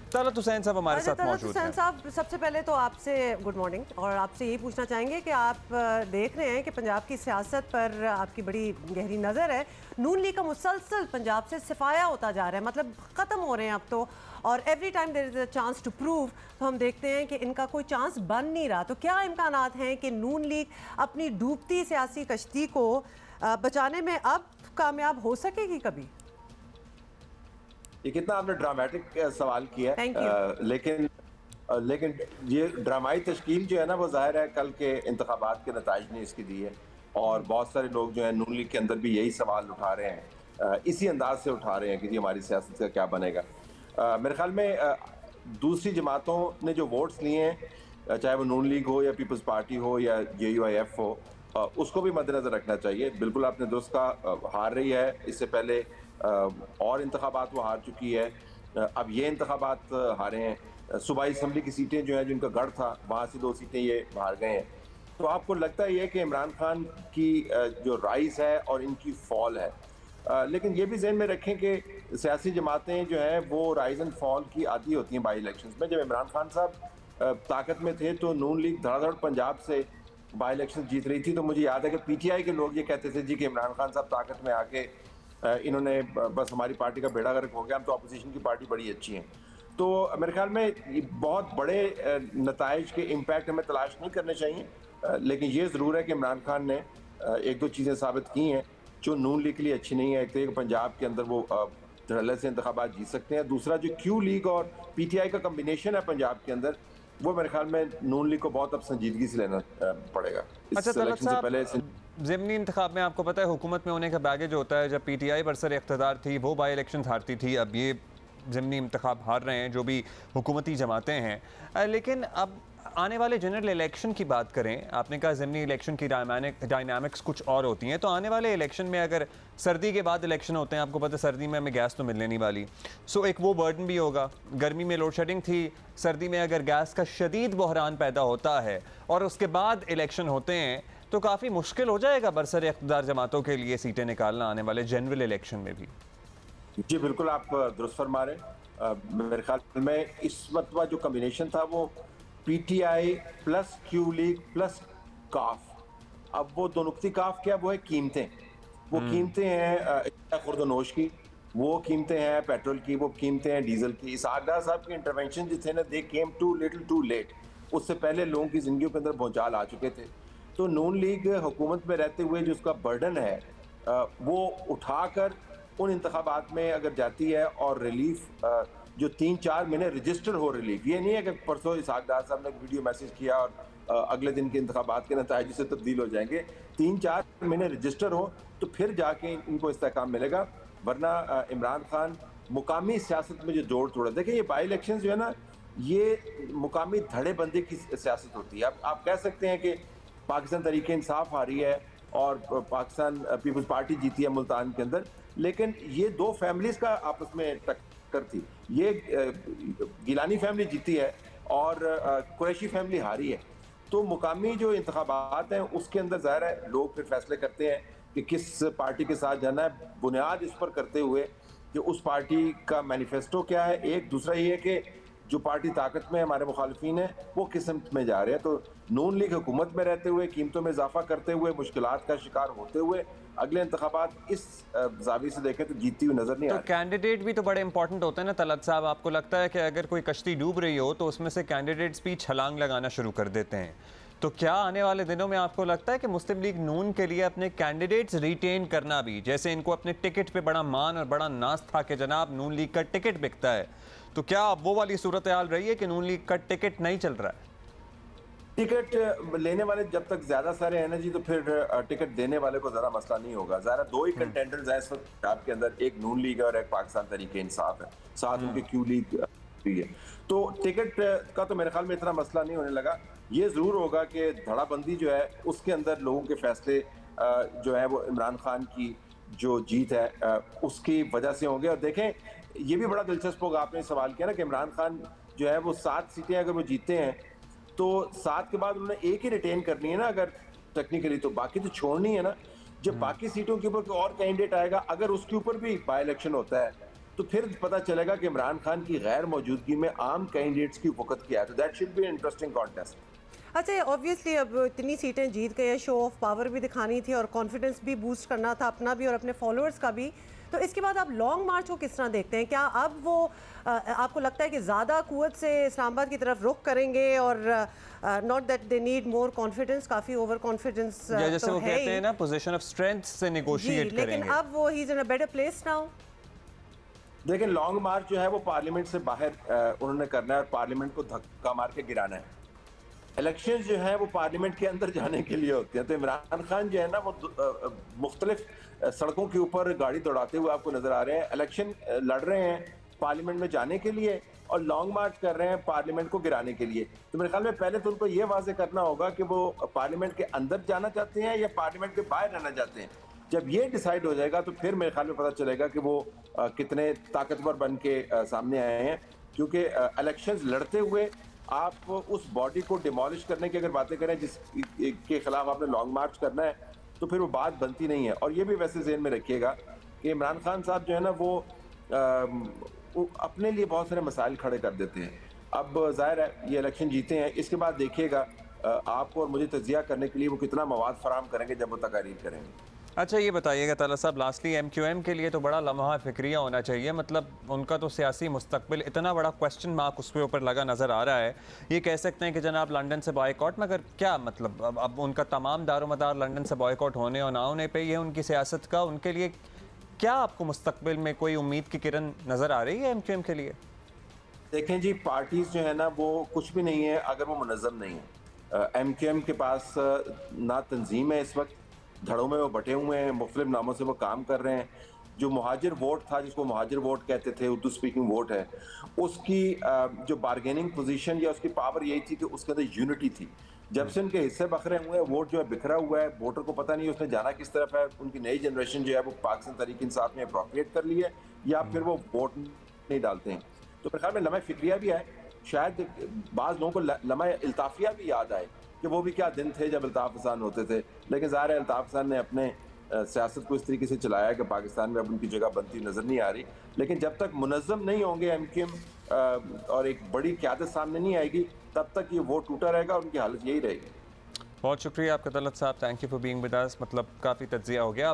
तलत हुसैन साहब हमारे साथ मौजूद हैं। साहब, सबसे पहले तो आपसे गुड मॉर्निंग, और आपसे यही पूछना चाहेंगे कि आप देख रहे हैं कि पंजाब की सियासत पर आपकी बड़ी गहरी नज़र है। नून लीग का मुसलसल पंजाब से सिफाया होता जा रहा है, मतलब ख़त्म हो रहे हैं अब तो, और every time there is a chance to prove, तो हम देखते हैं कि इनका कोई चांस बन नहीं रहा। तो क्या इम्कानात हैं कि नून लीग अपनी डूबती सियासी कश्ती को बचाने में अब कामयाब हो सकेगी कभी? ये कितना आपने ड्रामेटिक सवाल किया लेकिन ये ड्रामाई तश्कील जो है ना, वो जाहिर है कल के इंतखाबात के नताइज ने इसकी दी है, और बहुत सारे लोग जो है नून लीग के अंदर भी यही सवाल उठा रहे हैं, इसी अंदाज से उठा रहे हैं कि जी हमारी सियासत का क्या बनेगा। मेरे ख्याल में दूसरी जमातों ने जो वोट्स लिए हैं, चाहे वो नून लीग हो या पीपल्स पार्टी हो या JUIF हो, उसको भी मद्देनजर रखना चाहिए। बिल्कुल आपने दुरुस्त कहा, हार रही है, इससे पहले और इंतखाबात वो हार चुकी है, अब ये इंतखाबात हारे हैं। सूबाई असम्बली की सीटें जो है, जिनका गढ़ था, वहाँ से 2 सीटें ये हार गए हैं। तो आपको लगता है ये कि इमरान खान की जो राइज है और इनकी फॉल है, लेकिन ये भी जहन में रखें कि सियासी जमातें जो हैं वो राइज एंड फॉल की आदी होती हैं बाई इलेक्शंस में। जब इमरान खान साहब ताकत में थे तो नून लीग धड़ाधड़ पंजाब से बाई इलेक्शन जीत रही थी। तो मुझे याद है कि PTI के लोग ये कहते थे जी कि इमरान खान साहब ताकत में आके इन्होंने बस हमारी पार्टी का बेड़ा गर्क हो गया, हम तो अपोजिशन की पार्टी बड़ी अच्छी है। तो मेरे ख्याल में बहुत बड़े नताइज के इम्पैक्ट हमें तलाश नहीं करने चाहिए, लेकिन ये ज़रूर है कि इमरान खान ने 1-2 चीज़ें साबित की हैं जो नून लीग के लिए अच्छी नहीं है। एक तो पंजाब के अंदर वो धड़ल्ले से इंतखाबात जीत सकते हैं, दूसरा जो Q लीग और PTI का कम्बिनेशन है पंजाब के अंदर, वो मेरे ख्याल में नून लीग को बहुत अब संजीदगी से लेना पड़ेगा। अच्छा तलत साहब, ज़िमनी इंतखाब में आपको पता है हुकूमत में होने का बैगेज होता है। जब PTI बरसर इख्तियार थी वो बाई इलेक्शन हारती थी, अब ये ज़िमनी इंतखाब हार रहे हैं जो भी हुकूमती जमातें हैं। लेकिन अब आने वाले जनरल इलेक्शन की बात करें, आपने कहा ज़िमनी इलेक्शन की डायनामिक्स कुछ और होती हैं, तो आने वाले इलेक्शन में अगर सर्दी के बाद इलेक्शन होते हैं, आपको पता है सर्दी में हमें गैस तो मिलने नहीं वाली, सो एक वो बर्डन भी होगा। गर्मी में लोड शेडिंग थी, सर्दी में अगर गैस का शदीद बहरान पैदा होता है और उसके बाद इलेक्शन होते हैं तो काफ़ी मुश्किल हो जाएगा बरसर इख्तियार जमातों के लिए सीटें निकालना आने वाले जनरल इलेक्शन में भी। जी बिल्कुल, आप दुरुस्त फरमा रहे। मेरे ख्याल में इस मरतबा जो कम्बिनेशन था वो PTI plus Q League plus काफ, अब वो दो नुक्ती काफ क्या, वो है कीमतें। वो कीमतें हैं खुर्दनोश की, वो कीमतें हैं पेट्रोल की, वो कीमतें हैं डीजल की। इसहाक डार साहब के इंटरवेंशन जो थे ना, they came too little too late, उससे पहले लोगों की जिंदगी के अंदर भूचाल आ चुके थे। तो नून लीग हुकूमत में रहते हुए जो उसका बर्डन है वो उठाकर उन इंतखाबात में अगर जाती है और रिलीफ जो 3-4 महीने रजिस्टर हो रिलीफ, ये नहीं है कि परसों इसहाक डार साहब ने एक वीडियो मैसेज किया और अगले दिन के इंतखाबात के नतीजे से तब्दील हो जाएंगे। 3-4 महीने रजिस्टर हो तो फिर जाके इनको इस्तेहकाम मिलेगा, वरना इमरान खान मुकामी सियासत में जो जोड़ तोड़ा। देखिए ये बाई इलेक्शन जो है ना, ये मुकामी धड़ेबंदी की सियासत होती है। आप कह सकते हैं कि पाकिस्तान तरीके इंसाफ हारी है और पाकिस्तान पीपल्स पार्टी जीती है मुल्तान के अंदर, लेकिन ये 2 फैमिलीज का आपस में टक्कर थी। ये गिलानी फैमिली जीती है और कुरैशी फैमिली हारी है। तो मुकामी जो इंतखाबात हैं उसके अंदर ज़ाहिर है लोग फिर फैसले करते हैं कि किस पार्टी के साथ जाना है, बुनियाद इस पर करते हुए कि उस पार्टी का मैनिफेस्टो क्या है। एक दूसरा ये है कि जो पार्टी ताकत में हमारे मुखालिफिन है वो किस सिमत में जा रहे हैं। तो नून लीग हुकूमत में रहते हुए, कीमतों में इजाफा करते हुए, मुश्किलात का शिकार होते हुए अगले इंतखाबात इस जावी से देखें तो जीतती हुई नजर नहीं आ रही। तो कैंडिडेट भी तो बड़े इंपॉर्टेंट होते हैं ना तलत साहब। आपको लगता है कि अगर कोई कश्ती डूब रही हो तो उसमें से कैंडिडेट्स भी छलांग लगाना शुरू कर देते हैं, तो क्या आने वाले दिनों में आपको लगता है कि मुस्लिम लीग नून के लिए अपने कैंडिडेट्स रिटेन करना भी, जैसे इनको अपने टिकट पे बड़ा मान और बड़ा नाज था कि जनाब नून लीग का टिकट बिकता है, तो क्या अब वो वाली सूरत हाल रही है कि नून लीग का टिकट नहीं चल रहा है? टिकट लेने वाले जब तक ज्यादा सारे हैं ना जी, तो फिर टिकट देने वाले को जरा मसला नहीं होगा। ज़रा 2 ही कंटेंडर्स हैं इस वक्त पंजाब के अंदर, एक नून लीग है और एक पाकिस्तान तरीके इंसाफ है, साथ उनके Q लीग भी है। तो टिकट का तो मेरे ख्याल में इतना मसला नहीं होने लगा। ये जरूर होगा कि धड़ाबंदी जो है उसके अंदर लोगों के फैसले जो है वो इमरान खान की जो जीत है उसकी वजह से होंगे। और देखें ये भी बड़ा दिलचस्प होगा, आपने सवाल किया ना कि इमरान खान जो है वो 7 सीटें अगर वो जीतते हैं तो 7 के बाद उन्होंने एक ही रिटेन करनी है ना अगर टेक्निकली, तो बाकी तो छोड़नी है ना। जब बाकी सीटों के ऊपर कोई और कैंडिडेट आएगा, अगर उसके ऊपर भी बाई इलेक्शन होता है तो फिर पता चलेगा कि इमरान खान की गैर मौजूदगी में आम कैंडिडेट्स की वक़्त क्या है। तो that should be an interesting contest. अच्छा, ऑब्वियसली अब इतनी सीटें जीत गए हैं, शो ऑफ पावर भी दिखानी थी और कॉन्फिडेंस भी बूस्ट करना था अपना भी और अपने फॉलोअर्स का भी। तो इसके बाद आप लॉन्ग मार्च को किस तरह देखते हैं? क्या अब वो आपको लगता है कि ज़्यादा कुव्वत से इस्लामाबाद की तरफ रुख करेंगे और not that they need more confidence, काफ़ी ओवर कॉन्फिडेंस जैसे वो कहते हैं ना, पोजीशन ऑफ स्ट्रेंथ से नेगोशिएट करेंगे, लेकिन अब वो he is in a better place now. देखिए, लॉन्ग मार्च जो है वो पार्लियामेंट से बाहर उन्होंने करना है और पार्लियामेंट को धक्का मार के गिराना है। इलेक्शन जो है वो पार्लियामेंट के अंदर जाने के लिए होते हैं। तो इमरान खान जो है ना वो मुख्तलिफ सड़कों के ऊपर गाड़ी दौड़ाते हुए आपको नजर आ रहे हैं। इलेक्शन लड़ रहे हैं पार्लियामेंट में जाने के लिए और लॉन्ग मार्च कर रहे हैं पार्लियामेंट को गिराने के लिए। तो मेरे ख्याल में पहले तो उनको ये वाजे करना होगा कि वो पार्लियामेंट के अंदर जाना चाहते हैं या पार्लियामेंट के बाहर रहना चाहते हैं। जब ये डिसाइड हो जाएगा तो फिर मेरे ख्याल में पता चलेगा कि वो कितने ताकतवर बन के सामने आए हैं। क्योंकि इलेक्शंस लड़ते हुए आप उस बॉडी को डिमोलिश करने की अगर बातें करें जिसके खिलाफ आपने लॉन्ग मार्च करना है तो फिर वो बात बनती नहीं है। और ये भी वैसे ज़हन में रखिएगा कि इमरान खान साहब जो है ना वो अपने लिए बहुत सारे मसाइल खड़े कर देते हैं। अब जाहिर है ये इलेक्शन जीते हैं, इसके बाद देखिएगा आपको और मुझे तजिया करने के लिए वो कितना मवाद फराहम करेंगे जब वो तकारीर करेंगे। अच्छा, ये बताइएगा ताला साहब, लास्टली MQM के लिए तो बड़ा लम्हा फिक्रिया होना चाहिए, मतलब उनका तो सियासी मुस्तकबिल इतना बड़ा क्वेश्चन मार्क उसके ऊपर लगा नज़र आ रहा है। ये कह सकते हैं कि जनाब लंदन से बॉयकॉट, मगर क्या मतलब अब उनका तमाम दारोमदार लंदन से बॉयकॉट होने और ना होने पे ये उनकी सियासत का, उनके लिए क्या आपको मुस्तकबिल में कोई उम्मीद की किरण नज़र आ रही है MQM के लिए? देखें जी, पार्टीज जो है ना वो कुछ भी नहीं है अगर वो मुनज़्ज़म नहीं है। MQM के पास ना तंजीम है, इस वक्त धड़ों में वो बटे हुए हैं, मुख्तलिफ नामों से वो काम कर रहे हैं। जो मुहाजिर वोट था, जिसको मुहाजिर वोट कहते थे, उर्दू स्पीकिंग वोट है, उसकी जो बारगेनिंग पोजीशन या उसकी पावर यही थी कि उसके अंदर यूनिटी थी। जब से उनके हिस्से बखरे हुए हैं, वोट जो है बिखरा हुआ है, वोटर को पता नहीं उसने जाना किस तरफ है। उनकी नई जनरेशन जो है वो पाकिस्तान तहरीक इंसाफ में अप्रोप्रिएट कर ली है या फिर वो वोट नहीं डालते हैं। तो मेरे ख्याल में लम्हा फिक्रिया भी है। शायद बाज़ लोगों को लम्हा इल्ताफिया भी याद आए कि वो भी क्या दिन थे जब अल्ताफ हसन होते थे। लेकिन ज़ाहिर है अल्ताफ हसन ने अपने सियासत को इस तरीके से चलाया कि पाकिस्तान में अब उनकी जगह बनती नज़र नहीं आ रही। लेकिन जब तक मुनज़्ज़म नहीं होंगे MQM और एक बड़ी क़यादत सामने नहीं आएगी, तब तक ये वोट टूटा रहेगा और उनकी हालत यही रहेगी। बहुत शुक्रिया आपका तलत साहब, thank you for being with us. मतलब काफ़ी तज्जिया हो गया।